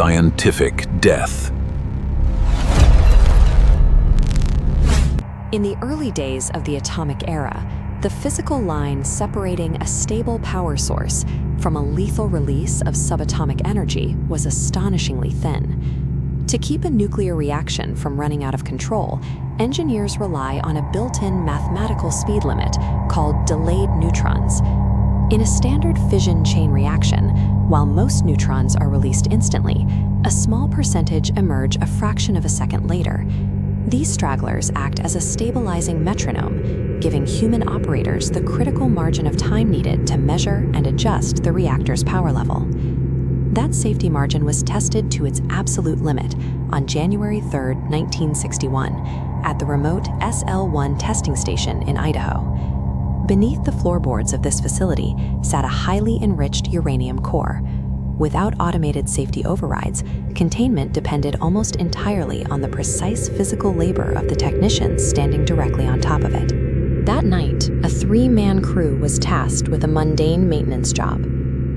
scientific death. In the early days of the atomic era, the physical line separating a stable power source from a lethal release of subatomic energy was astonishingly thin. To keep a nuclear reaction from running out of control, engineers rely on a built-in mathematical speed limit called delayed neutrons. In a standard fission chain reaction, while most neutrons are released instantly, a small percentage emerge a fraction of a second later. These stragglers act as a stabilizing metronome, giving human operators the critical margin of time needed to measure and adjust the reactor's power level. That safety margin was tested to its absolute limit on January 3, 1961, at the remote SL-1 testing station in Idaho. Beneath the floorboards of this facility sat a highly enriched uranium core. Without automated safety overrides, containment depended almost entirely on the precise physical labor of the technicians standing directly on top of it. That night, a 3-man crew was tasked with a mundane maintenance job.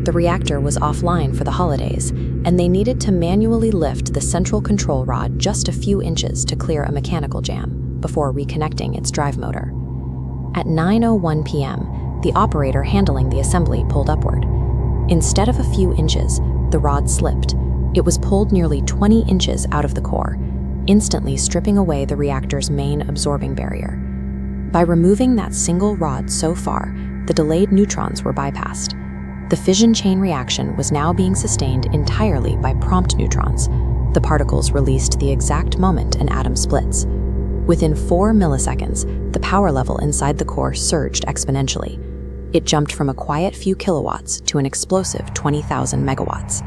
The reactor was offline for the holidays, and they needed to manually lift the central control rod just a few inches to clear a mechanical jam before reconnecting its drive motor. At 9:01 p.m., the operator handling the assembly pulled upward. Instead of a few inches, the rod slipped. It was pulled nearly 20 inches out of the core, instantly stripping away the reactor's main absorbing barrier. By removing that single rod so far, the delayed neutrons were bypassed. The fission chain reaction was now being sustained entirely by prompt neutrons, the particles released the exact moment an atom splits. Within 4 milliseconds, the power level inside the core surged exponentially. It jumped from a quiet few kilowatts to an explosive 20,000 megawatts.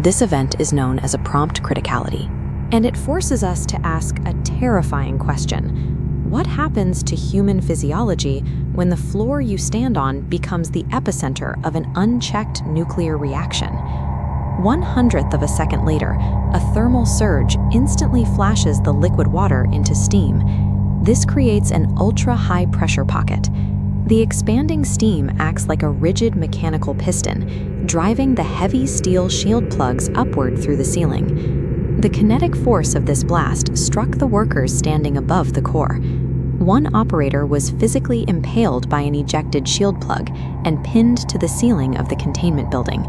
This event is known as a prompt criticality, and it forces us to ask a terrifying question. What happens to human physiology when the floor you stand on becomes the epicenter of an unchecked nuclear reaction? 1/100th of a second later, a thermal surge instantly flashes the liquid water into steam. This creates an ultra-high pressure pocket. The expanding steam acts like a rigid mechanical piston, driving the heavy steel shield plugs upward through the ceiling. The kinetic force of this blast struck the workers standing above the core. One operator was physically impaled by an ejected shield plug and pinned to the ceiling of the containment building.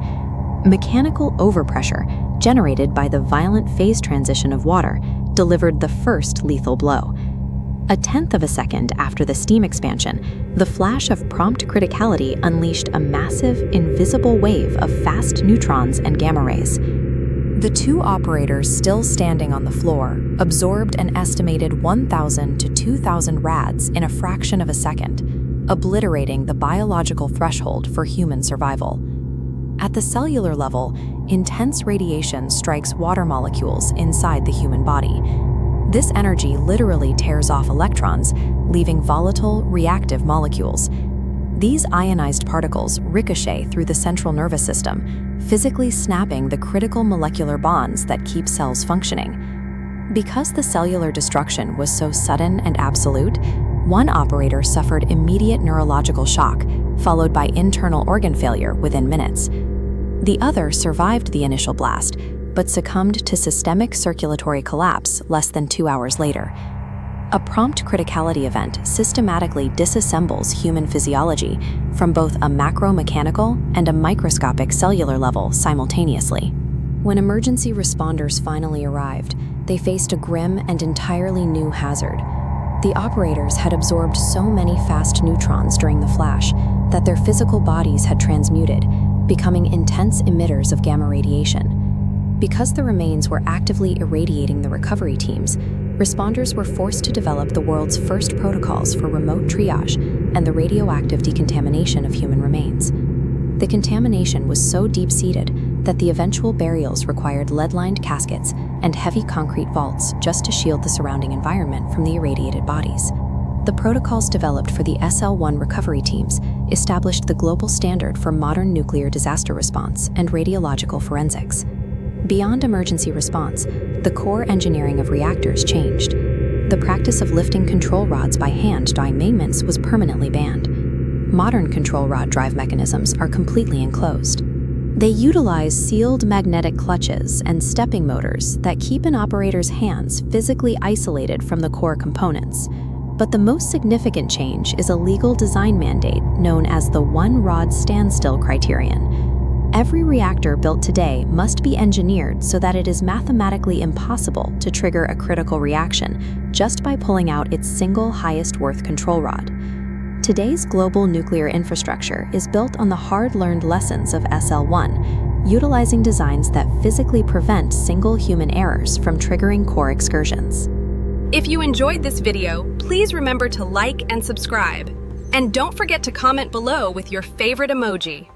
Mechanical overpressure, generated by the violent phase transition of water, delivered the first lethal blow. 1/10 of a second after the steam expansion, the flash of prompt criticality unleashed a massive, invisible wave of fast neutrons and gamma rays. The two operators still standing on the floor absorbed an estimated 1,000 to 2,000 rads in a fraction of a second, obliterating the biological threshold for human survival. At the cellular level, intense radiation strikes water molecules inside the human body. This energy literally tears off electrons, leaving volatile, reactive molecules. These ionized particles ricochet through the central nervous system, physically snapping the critical molecular bonds that keep cells functioning. Because the cellular destruction was so sudden and absolute, one operator suffered immediate neurological shock, followed by internal organ failure within minutes. The other survived the initial blast, but succumbed to systemic circulatory collapse less than 2 hours later. A prompt criticality event systematically disassembles human physiology from both a macro-mechanical and a microscopic cellular level simultaneously. When emergency responders finally arrived, they faced a grim and entirely new hazard. The operators had absorbed so many fast neutrons during the flash that their physical bodies had transmuted, becoming intense emitters of gamma radiation. Because the remains were actively irradiating the recovery teams, responders were forced to develop the world's first protocols for remote triage and the radioactive decontamination of human remains. The contamination was so deep-seated that the eventual burials required lead-lined caskets and heavy concrete vaults just to shield the surrounding environment from the irradiated bodies. The protocols developed for the SL-1 recovery teams established the global standard for modern nuclear disaster response and radiological forensics. Beyond emergency response, the core engineering of reactors changed. The practice of lifting control rods by hand during maintenance was permanently banned. Modern control rod drive mechanisms are completely enclosed. They utilize sealed magnetic clutches and stepping motors that keep an operator's hands physically isolated from the core components. But the most significant change is a legal design mandate known as the one-rod standstill criterion. Every reactor built today must be engineered so that it is mathematically impossible to trigger a critical reaction just by pulling out its single highest worth control rod. Today's global nuclear infrastructure is built on the hard-learned lessons of SL1, utilizing designs that physically prevent single human errors from triggering core excursions. If you enjoyed this video, please remember to like and subscribe. And don't forget to comment below with your favorite emoji.